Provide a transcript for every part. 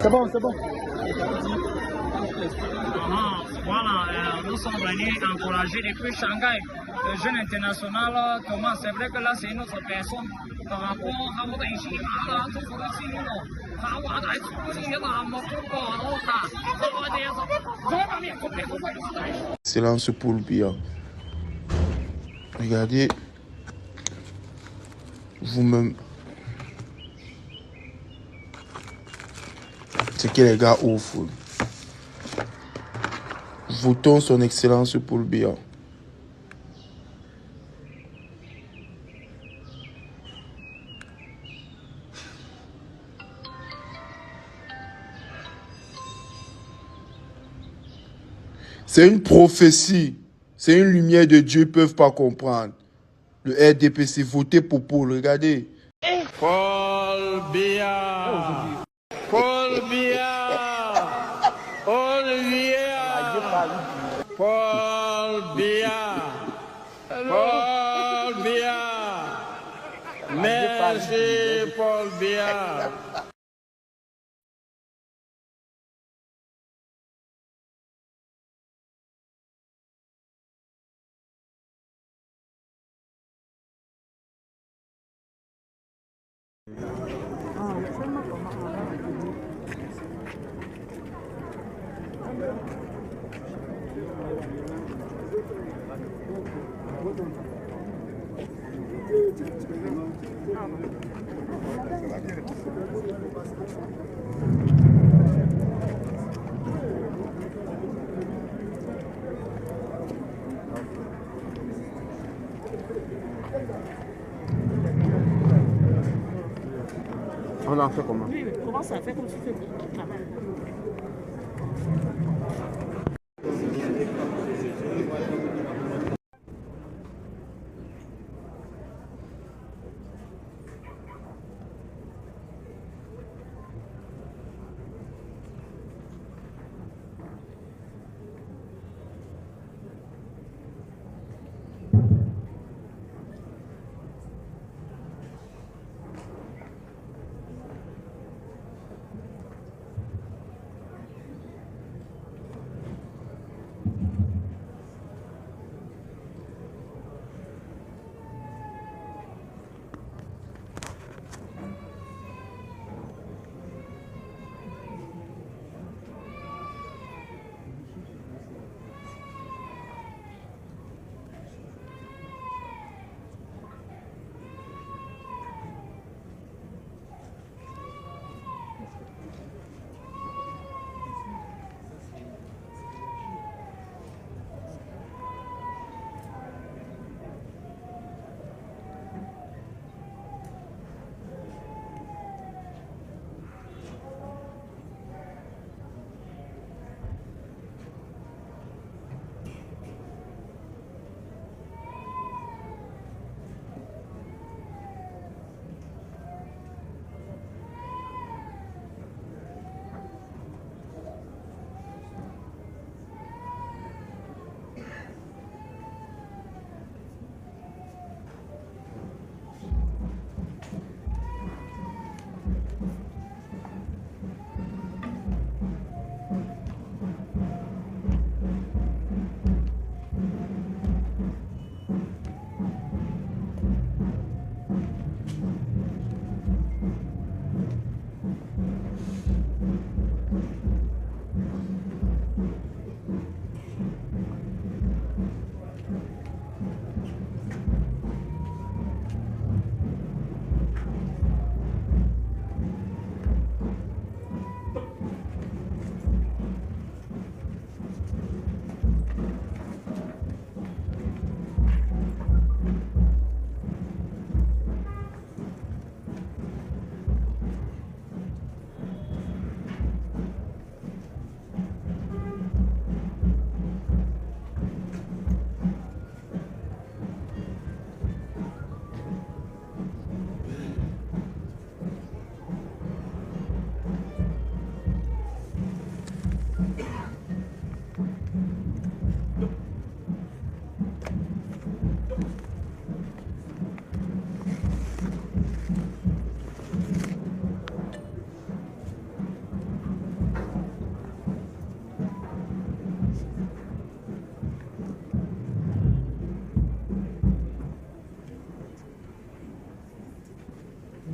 C'est bon, c'est bon. Voilà, nous sommes venus encourager depuis Shanghai le jeune international Thomas. C'est vrai que là, c'est une autre personne par rapport à我哋以前啦，中國嘅先咯，下話大中先嘅南幕中國咯，我哋Silence pour le bien. Regardez vous-même ce que les gars offrent. Votons son excellence pour le bien. C'est une prophétie. C'est une lumière de Dieu, ils ne peuvent pas comprendre. Le RDPC, votez pour Paul, regardez. Paul Biya. Paul Biya. Paul Biya. Paul Biya. Merci Paul Biya. On en fait comment? Oui, comment ça fait comme tu fais?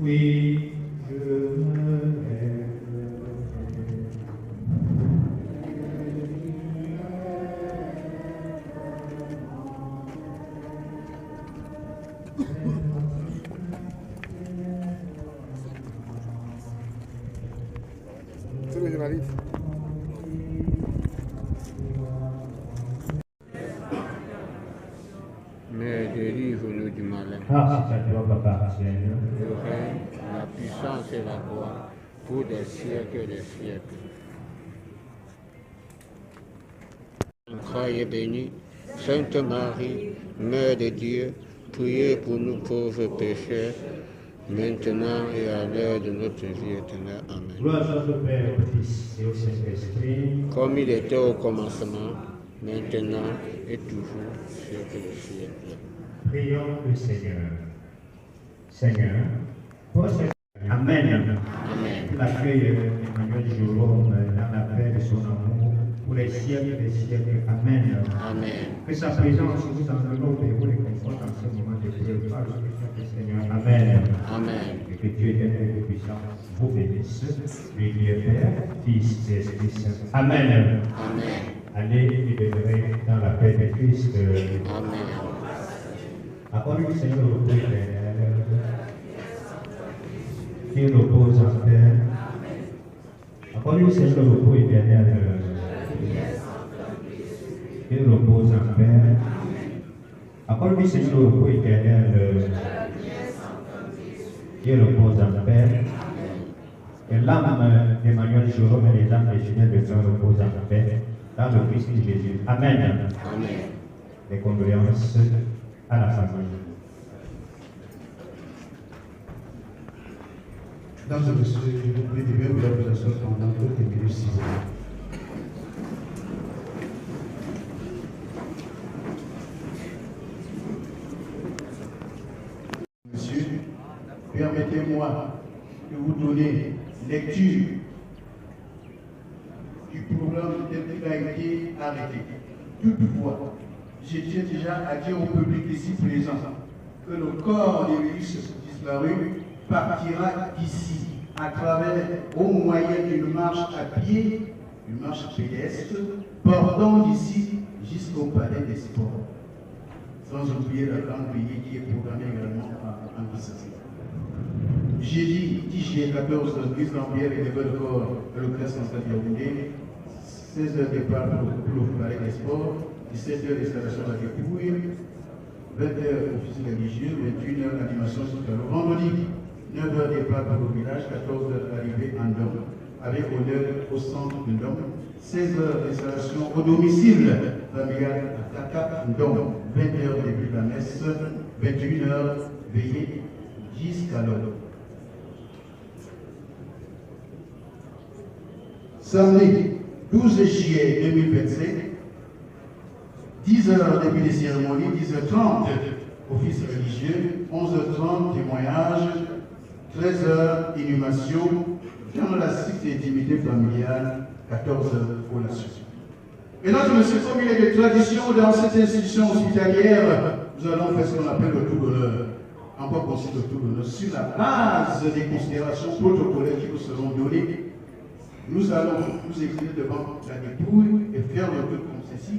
Oui, je me lève. C'est le journaliste. Mais délivre-nous du malin. Ah, c'est à toi, Papa, Seigneur. Le règne, la puissance et la gloire pour des siècles et des siècles. Croyez bénie, Sainte Marie, Mère de Dieu, priez pour nous pauvres pécheurs, maintenant et à l'heure de notre vie éternelle. Amen. Gloire soit au Père, au Fils et au Saint-Esprit. Comme il était au commencement, maintenant et toujours, siècle des siècles. Prions le Seigneur. Seigneur, pour ce... Amen. Amen. L'accueil Emmanuel Jérôme dans la paix de son amour pour les siècles des siècles. Amen. Amen. Que sa présence vous enveloppe et vous réconforte en ce moment de prière par le Seigneur. Amen. Amen. Et que Dieu éternel et puissant vous bénisse, lui Dieu Père, Fils et Esprit Saint. Amen. Amen. Allez et demeurez dans la paix de Christ. Amen. Accorde du Seigneur le repos éternel, qui repose en paix. Accorde du Seigneur le repos éternel, qui repose en paix. Accorde du Seigneur le repos éternel, qui repose en paix. Et l'âme d'Emmanuel Jérôme et les âmes de Julien de Saint reposent en paix dans le Christ Jésus. Amen. Amen. Les condoléances à la famille. Mesdames et messieurs, je vous prie de bien vous appeler pendant quelques minutes, s'il vous plaît. Monsieur, permettez-moi de vous donner lecture du programme tel qu'il a été arrêté. Toutefois, je tiens déjà à dire au public ici présent que le corps des Russes disparus partira d'ici à travers, au moyen d'une marche à pied, une marche pédestre, portant d'ici jusqu'au palais des sports. Sans oublier la grande veillée qui est programmée également en Bissau. Jeudi 10 juillet 14, l'église d'Ambière et les de corps de l'hôpital central de Yaoundé, 16h départ pour le palais des sports, 17h d'installation à la dépouille, 20h office religieux, 21h animation sociale. Vendredi, 9h départ pour le village, 14h arrivée en Dôme, avec honneur au centre de Dôme, 16h d'installation au domicile familial à Taka Dôme, 20h début de la messe, 21h veillée jusqu'à l'heure. Samedi 12 juillet 2025, 10h début des cérémonies, 10h30 office religieux, 11h30 témoignage, 13h inhumation, dans la stricte intimité familiale, 14h collation. Mesdames et messieurs, comme il est de tradition dans cette institution hospitalière, nous allons faire ce qu'on appelle le tour d'honneur. En quoi consiste le tour d'honneur? Sur la base des considérations protocolaires qui nous seront données, nous allons nous incliner devant la dépouille et faire le tour comme ceci,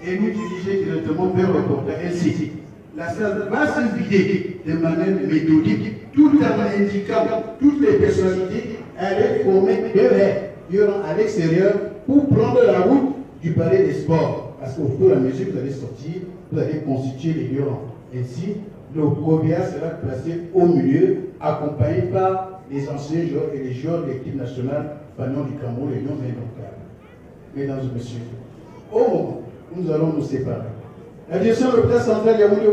et nous diriger directement vers le portail. Ainsi, la salle va se vider de manière méthodique, tout en indiquant toutes les personnalités allaient former deux raies. Il y aura à l'extérieur pour prendre la route du palais des sports. Parce qu'au fur et à mesure que vous allez sortir, vous allez constituer les deux rangs. Ainsi, le corbillard sera placé au milieu, accompagné par les anciens joueurs et les joueurs de l'équipe nationale, Fagnon du Cameroun et non indomptables. Mesdames et messieurs, au moment où nous allons nous séparer, la direction de l'hôpital central Yaoundé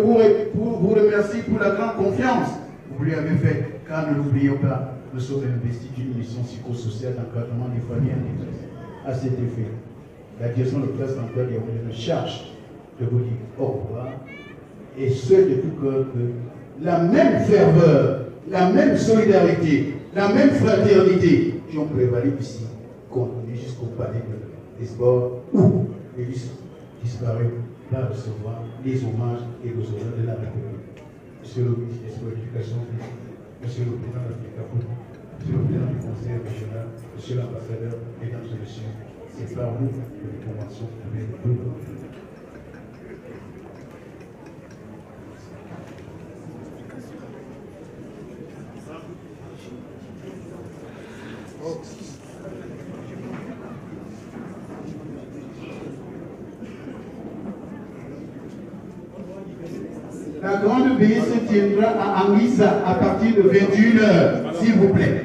vous remercie pour la grande confiance que vous lui avez faite, car ne l'oublions pas, nous sommes investis d'une mission psychosociale d'encadrement des familles en détresse. À cet effet, la direction de l'hôpital central Yaoundé me charge de vous dire au revoir, et ce de tout cœur que la même ferveur, la même solidarité, la même fraternité qui ont prévalu ici, continue jusqu'au palais des sports où les disparus va recevoir les hommages et les honneurs de la République. Monsieur le ministre de l'Éducation, Monsieur le Président de la Fédération, Monsieur le Président du Conseil régional, Monsieur l'ambassadeur, Mesdames et Messieurs, c'est par vous que les conventions viennent de La grande veillée se tiendra à Anguissa à partir de 21h, s'il vous plaît.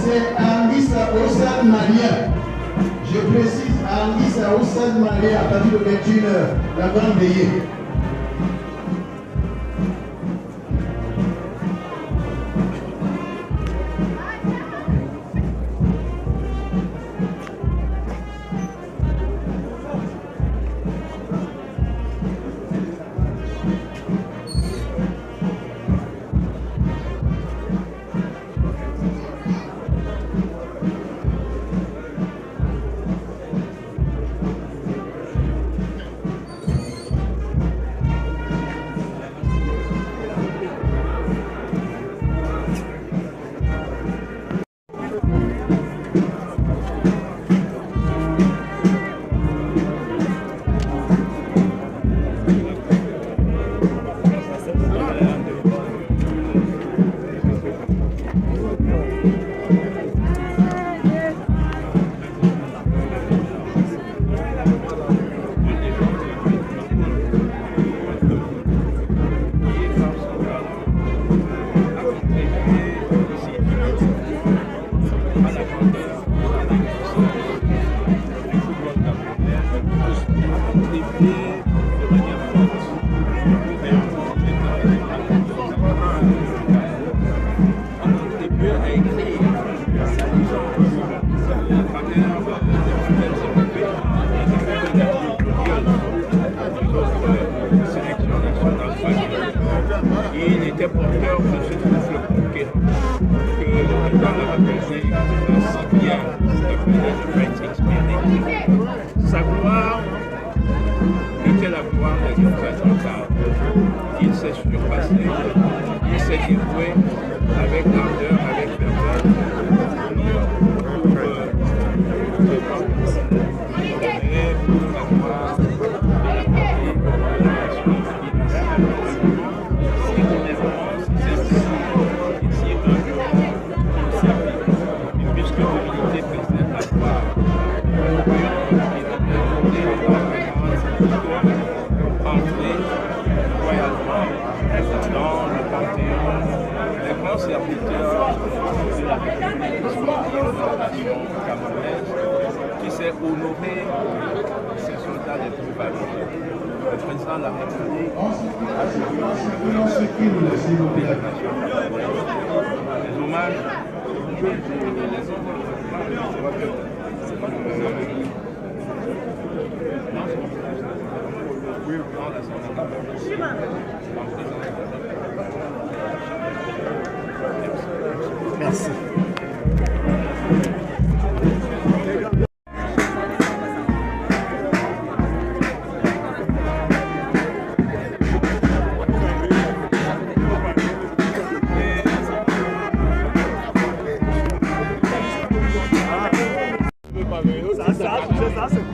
C'est Anguissa au Stade Malien. Je précise, Anguissa au Stade Malien à partir de 21h, la grande veillée. Il était porteur de ce souffle conquérant que le président a appelé si bien de fait expirer. Sa gloire était la gloire des autres car il s'est surpassé, il s'est dévoué avec ardeur, avec ferveur pour la gloire de la patrie, de la nation qui puisque l'unité précède la gloire, entrer royalement dans le panthéon des grands serviteurs de la République sportive de la nation camerounaise qui s'est honoré ses soldats les plus valeureux. Le président de la République de la nation camerounaise. Les hommages Merci.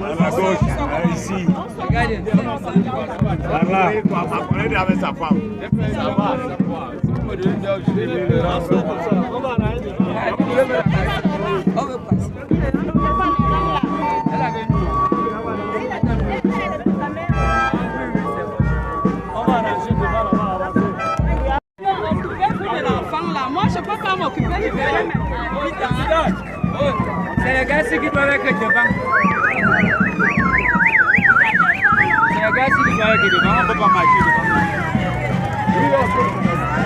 À la gauche, ici. Voilà, on est avec sa femme. Ça va. Moi, je ne peux pas m'occuper du bébé. C'est les gars qui doivent être devant. C'est les gars, si vous voyez que devant, on ne peut pas marcher devant.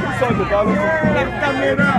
Ils sont devant la caméra.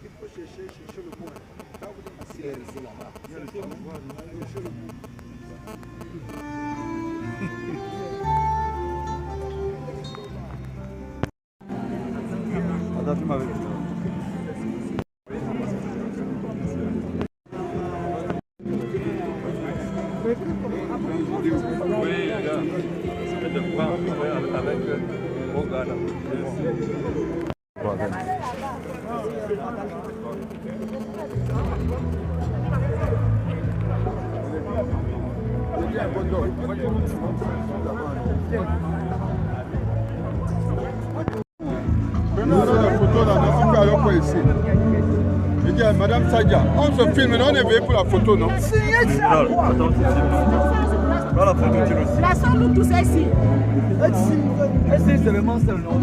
Il faut chercher le point. Quand vous êtes assis là-bas, il y a le point. Cherchez le point. Oui, là, c'est de prendre avec mon gars là. Madame Sadia, on se filme, on est venu pour la photo, non? Non, attends, pas la photo, tu le sais. Laissons-nous tous ici. Est-ce c'est vraiment ça, non?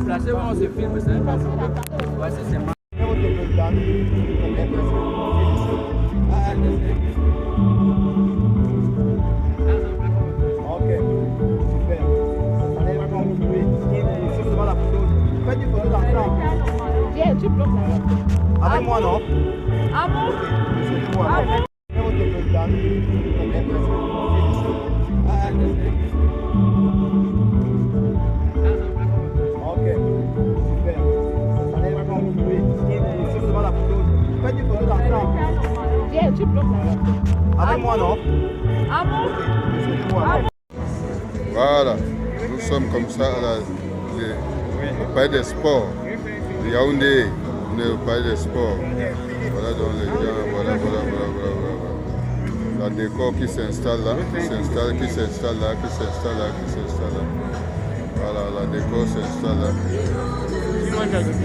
Placez-vous, on se filme, c'est pas ouais, c'est Ok, super. Allez, on va continuer. C'est devant la photo. Faites une photo d'ensemble. Viens, tu bloques là. Avec moi, non? Ah bon? C'est moi. Ok, super. Allez, on va continuer. C'est devant la photo. Faites une photo d'ensemble. Viens, tu bloques là. Avec moi, non? Ah bon? C'est moi. Voilà, nous sommes comme ça au palais des sports de Yaoundé, on est au palais des sports. Voilà donc les gens, voilà. La décor qui s'installe là, qui s'installe là. Voilà, la décor s'installe là.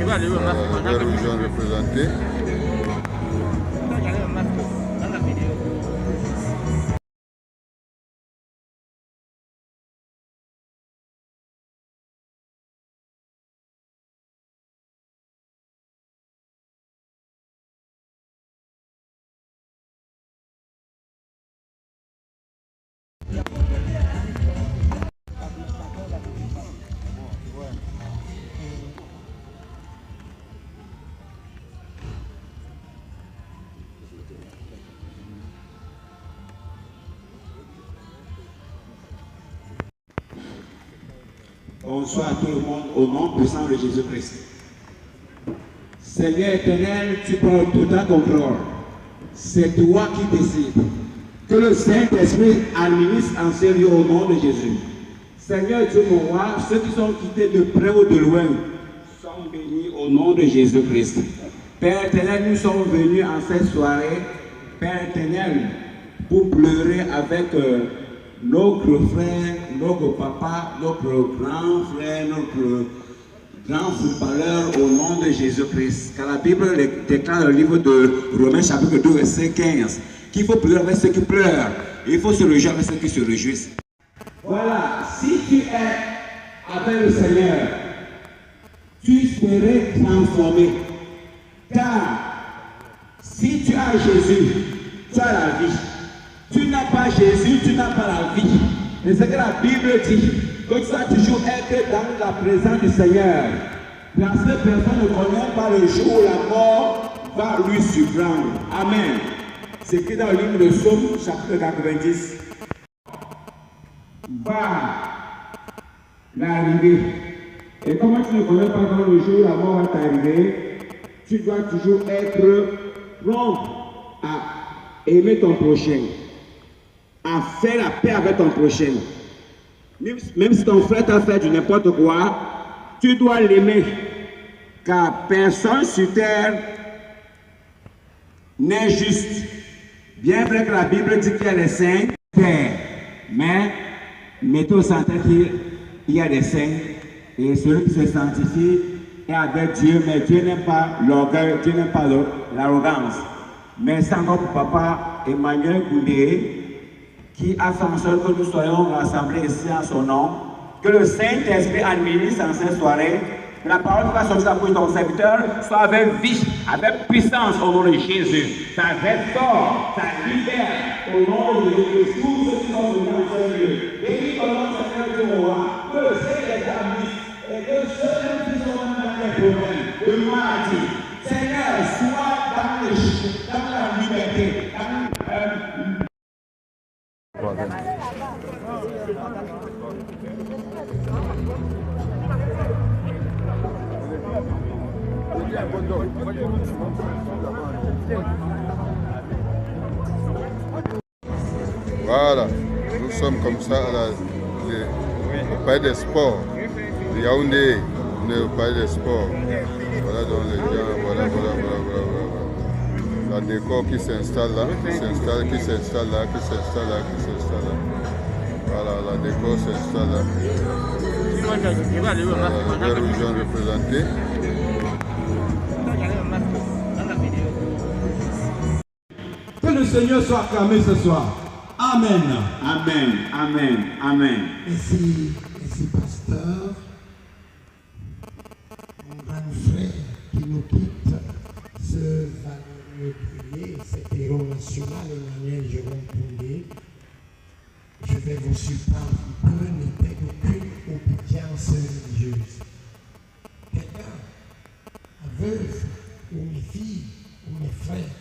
Voilà, les religions représentées. Bonsoir à tout le monde au nom puissant de Jésus-Christ. Seigneur éternel, tu prends tout à contrôle. C'est toi qui décides. Que le Saint-Esprit administre en ce lieu au nom de Jésus. Seigneur Dieu mon roi, ceux qui sont quittés de près ou de loin sont bénis au nom de Jésus-Christ. Père éternel, nous sommes venus en cette soirée, Père éternel, pour pleurer avec notre frère, notre papa, notre grand frère, notre grand footballeur au nom de Jésus-Christ. Car la Bible déclare dans le livre de Romains chapitre 2 verset 15 qu'il faut pleurer avec ceux qui pleurent et il faut se réjouir avec ceux qui se réjouissent. Voilà, si tu es avec le Seigneur, tu serais transformé. Car si tu as Jésus, tu as la vie. Tu n'as pas Jésus, tu n'as pas la vie. Et c'est que la Bible dit que tu dois toujours être dans la présence du Seigneur. Car cette personne ne connaît pas le jour où la mort va lui surprendre. Amen. C'est écrit dans le livre de Psaume, chapitre 90. Va l'arrivée. Et comment tu ne connais pas quand le jour où la mort va t'arriver, tu dois toujours être prompt à aimer ton prochain, à faire la paix avec ton prochain. Même si ton frère t'a fait du n'importe quoi, tu dois l'aimer. Car personne sur terre n'est juste. Bien vrai que la Bible dit qu'il y a des saints, mais mettez au centre qu'il y a des saints et celui qui se sanctifie est avec Dieu, mais Dieu n'aime pas l'orgueil, Dieu n'aime pas l'arrogance. Merci encore pour Papa Emmanuel Goudé qui a fait en sorte que nous soyons rassemblés ici en son nom. Que le Saint-Esprit administre en cette soirée. Que la parole qui va sortir de la bouche de ton serviteur soit avec vie, avec puissance au nom de Jésus. Ça restaure, ça libère au nom de Jésus. Tous ceux qui sont venus en ce lieu. Bénis ton nom, Seigneur du roi. Que le Saint-Esprit administre et que ceux qui sont dans les problèmes de maladie, Seigneur, soit dans la liberté. Voilà, nous sommes comme ça au palais des sports. Yaoundé, on est au palais des sports. Voilà donc les gens, voilà. La décor qui s'installe là, qui s'installe là. Voilà, la décor s'installe là. Voilà, les gens représentés. Que le Seigneur soit acclamé ce soir. Amen. Amen. Amen. Amen. Merci, pasteur. Mon grand frère qui nous quitte, ce valeureux prier, cet héros national, Emmanuel Jérôme Poundé. Je vais vous surprendre, peu n'était d'aucune obédience religieuse. Quelqu'un, aveugle, ou mes filles, ou mes frères,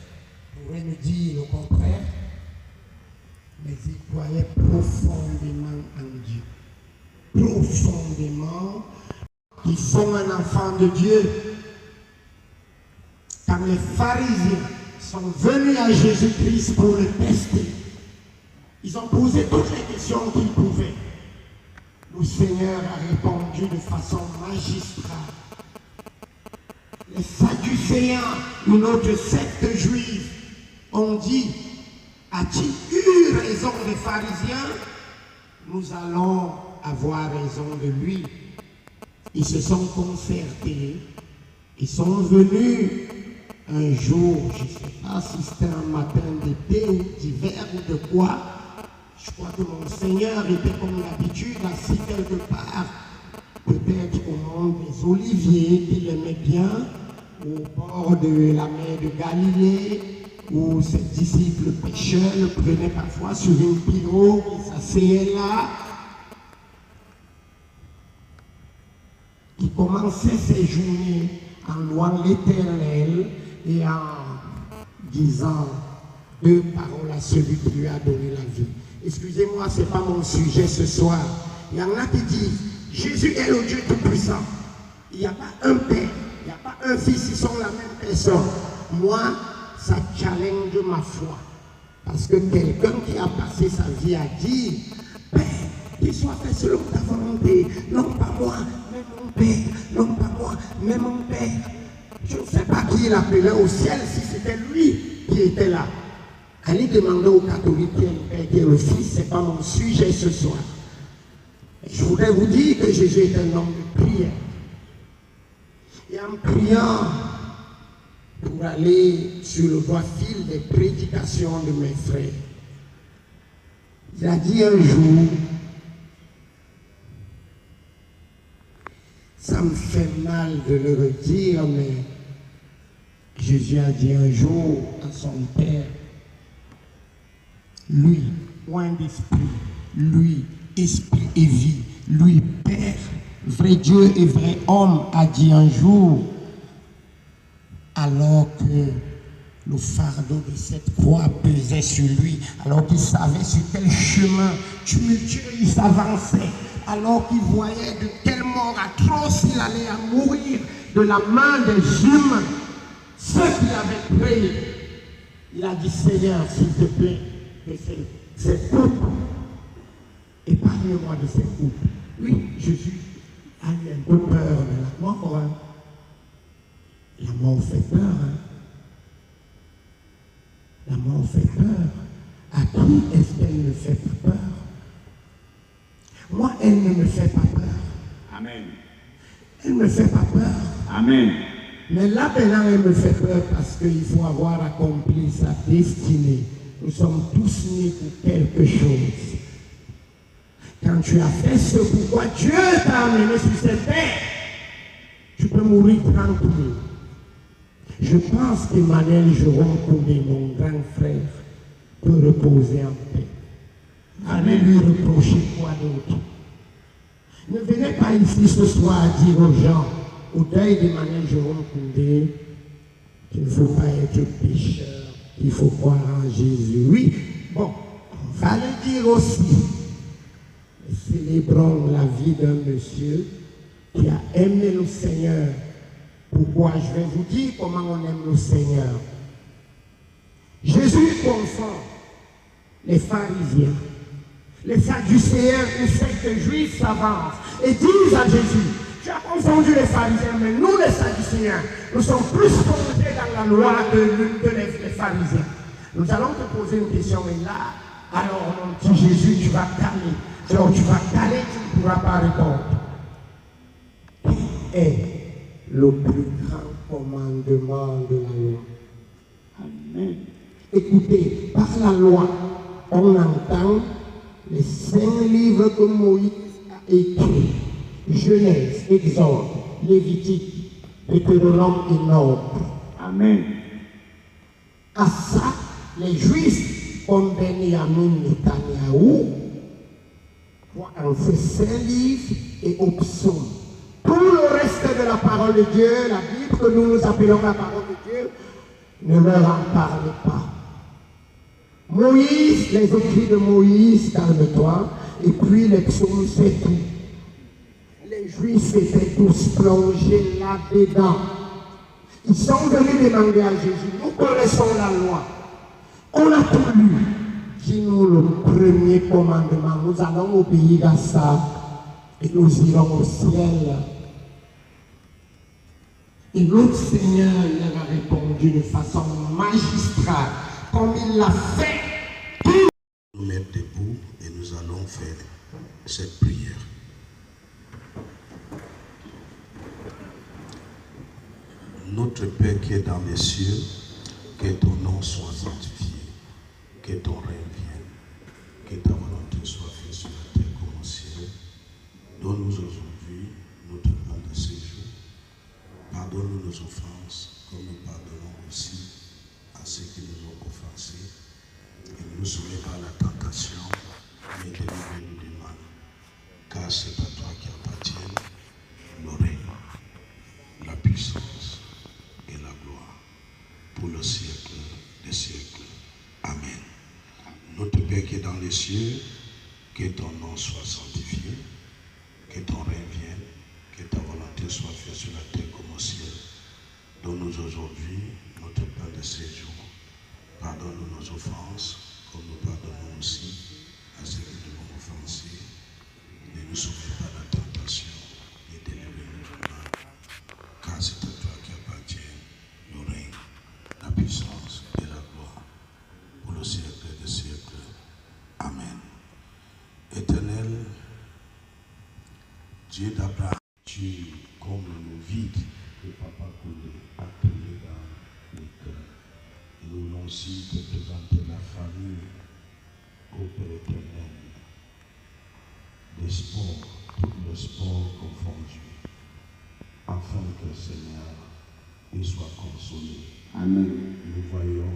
pourrait nous dire le contraire, mais ils croyaient profondément en Dieu. Profondément, ils sont un enfant de Dieu. Quand les pharisiens sont venus à Jésus-Christ pour le tester, ils ont posé toutes les questions qu'ils pouvaient. Le Seigneur a répondu de façon magistrale. Les Sadducéens, une autre secte juive, ont dit: a-t-il eu raison des pharisiens? Nous allons avoir raison de lui. Ils se sont concertés. Ils sont venus un jour, je ne sais pas si c'était un matin d'été ou d'hiver ou de quoi. Je crois que mon Seigneur était comme d'habitude assis quelque part, peut-être au mont des Oliviers, qu'il aimait bien, au bord de la mer de Galilée, où ses disciples pêcheurs le prenaient parfois sur une pirogue, il s'asseyait là. Il commençait ses journées en louant l'Éternel et en disant deux paroles à celui qui lui a donné la vie. Excusez-moi, ce n'est pas mon sujet ce soir. Il y en a qui disent: Jésus est le Dieu Tout-Puissant. Il n'y a pas un Père, il n'y a pas un Fils, ils sont la même personne. Moi, ça challenge ma foi. Parce que quelqu'un qui a passé sa vie à dire: Père, qu'il soit fait selon ta volonté, non pas moi, mais mon Père, non pas moi, mais mon Père. Je ne sais pas qui l'appelait au ciel, si c'était lui qui était là. Allez demander aux catholiques qui est le Père, qui est le Fils, ce n'est pas mon sujet ce soir. Je voudrais vous dire que Jésus est un homme de prière. Et en priant, pour aller sur le droit fil des prédications de mes frères, il a dit un jour, ça me fait mal de le redire, mais Jésus a dit un jour à son Père: lui, point d'esprit, lui, esprit et vie, lui, Père, vrai Dieu et vrai homme, a dit un jour, alors que Le fardeau de cette croix pesait sur lui, alors qu'il savait sur quel chemin tumultueux il s'avançait, alors qu'il voyait de quelle mort atroce il allait à mourir de la main des humains, ceux qui l'avaient créé. Il a dit, Seigneur, s'il te plaît, que cette coupe, épargne-moi de cette coupe. Oui, Jésus a eu un peu peur de la mort. Hein. La mort fait peur. Hein. La mort fait peur. À qui est-ce qu'elle ne fait pas peur? Moi, elle ne me fait pas peur. Amen. Elle ne me fait pas peur. Amen. Mais là, maintenant, elle me fait peur parce qu'il faut avoir accompli sa destinée. Nous sommes tous nés pour quelque chose. Quand tu as fait ce pourquoi Dieu t'a amené sur cette terre, tu peux mourir tranquille. Je pense qu'Emmanuel Jérôme Koundé, mon grand frère, peut reposer en paix. Allez lui reprocher quoi d'autre? Ne venez pas ici ce soir dire aux gens, au deuil d'Emmanuel Jérôme Koundé, qu'il ne faut pas être pécheur, qu'il faut croire en Jésus. Oui, bon, on va le dire aussi. Célébrons la vie d'un monsieur qui a aimé le Seigneur. Pourquoi? Je vais vous dire comment on aime le Seigneur. Jésus confond les pharisiens. Les sadducéens, une secte juive s'avance et disent à Jésus, tu as confondu les pharisiens, mais nous les sadducéens, nous sommes plus plongés dans la loi que les pharisiens. Nous allons te poser une question, et là, alors on dit Jésus, tu vas caler. Alors tu vas caler, tu ne pourras pas répondre. Quel est le plus grand commandement de la loi? Amen. Écoutez, par la loi, on entend les 5 livres que Moïse a écrits. Genèse, Exode, Lévitique, Deutéronome et Nombre. Amen. À ça, les Juifs ont Benjamin Netanyahou en ces 5 livres et au psaume. Tout le reste de la parole de Dieu, la Bible que nous nous appelons la parole de Dieu, ne leur en parle pas. Moïse, les écrits de Moïse, calme-toi, et puis les psaumes, c'est tout. Les Juifs étaient tous plongés là-dedans. Ils sont venus demander à Jésus, nous connaissons la loi, on a tout lu. Dis-nous le premier commandement, nous allons obéir à ça et nous irons au ciel. Et notre Seigneur leur a répondu de façon magistrale, comme il l'a fait. Nous mettre debout et nous allons faire cette prière. Notre Père qui est dans les cieux, que ton nom soit sanctifié, que ton règne vienne, que ta volonté soit faite sur la terre comme au ciel. Donne-nous aujourd'hui notre pain de ce jour. Pardonne-nous nos offenses, comme nous pardonnons aussi à ceux qui nous ont offensés. Et ne nous soumets pas à la tentation, mais délivre-nous du mal. Car c'est à toi qui appartiennent le règne, la puissance et la gloire pour le siècle des siècles. Amen. Notre Père qui est dans les cieux, que ton nom soit sanctifié, que ton règne vienne, que ta volonté soit faite sur la terre comme au ciel. Donne-nous aujourd'hui notre pain de ce jour. Pardonne-nous nos offenses, comme nous pardonnons aussi à ceux qui nous ont offensés. Ne nous soumets pas à la tentation et délivre-nous du mal. Car c'est à toi qui appartient le règne, la puissance et la gloire pour le siècle des siècles. Amen. Éternel, Dieu d'Abraham, tu combles le vide que Papa Koundé a créé dans les cœurs. Et nous voulons aussi te présenter la famille au Père éternel, des sports, tout le sport confondu, afin que le Seigneur il soit consolé. Amen. Nous voyons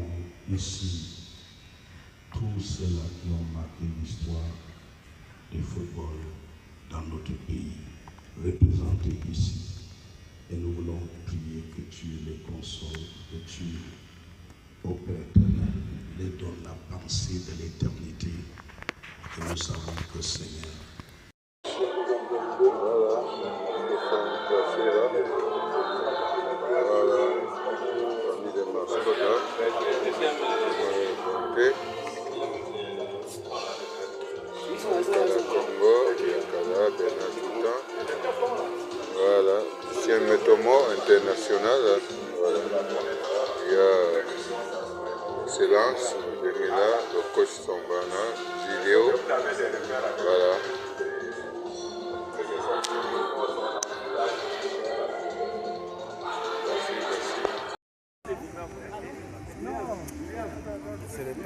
ici tous ceux-là qui ont marqué l'histoire du football dans notre pays, représentés ici. Et nous voulons prier que tu les consoles, que tu au Père éternel, les donne la pensée de l'éternité. Et nous savons que Seigneur. Voilà, ici un métomo international. Voilà. Il y a Excellence, Demila, le coach Sombana, Vidéo. Voilà.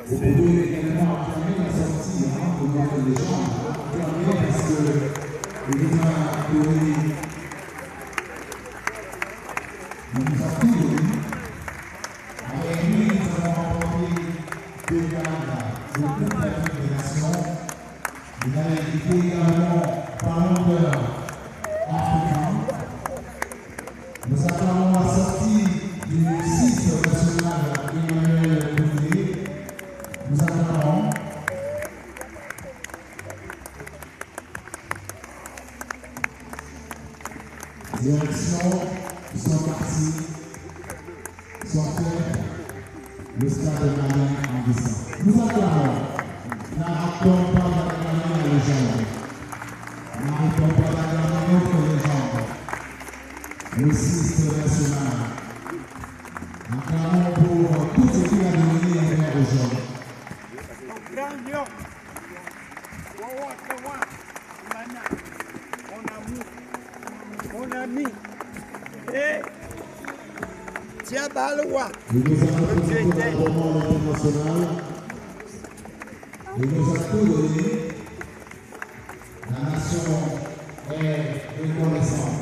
Vous pouvez également fermer la sortie pour mettre les gens. Fermer parce que il nous a donné, il nous a tout donné. Avec lui, nous avons remporté 2 cadres de toute la fédération. Il a été également parlementaire africain. Nous attendons la sortie du 6 national Emmanuel Bouvier. Nous attendons. Direction, ils sont partis, sont faits, le stade de Malien en descend. Nous acclamons, n'arrêtons pas d'acclamer la légende, n'arrêtons pas d'acclamer notre légende, le 6 national. Acclamons pour tout ce qu'il a donné et fait aujourd'hui. Mon ami, et tiens, Baloua. Il nous a apporté le moment international. Il nous a tout donné. La nation est reconnaissante.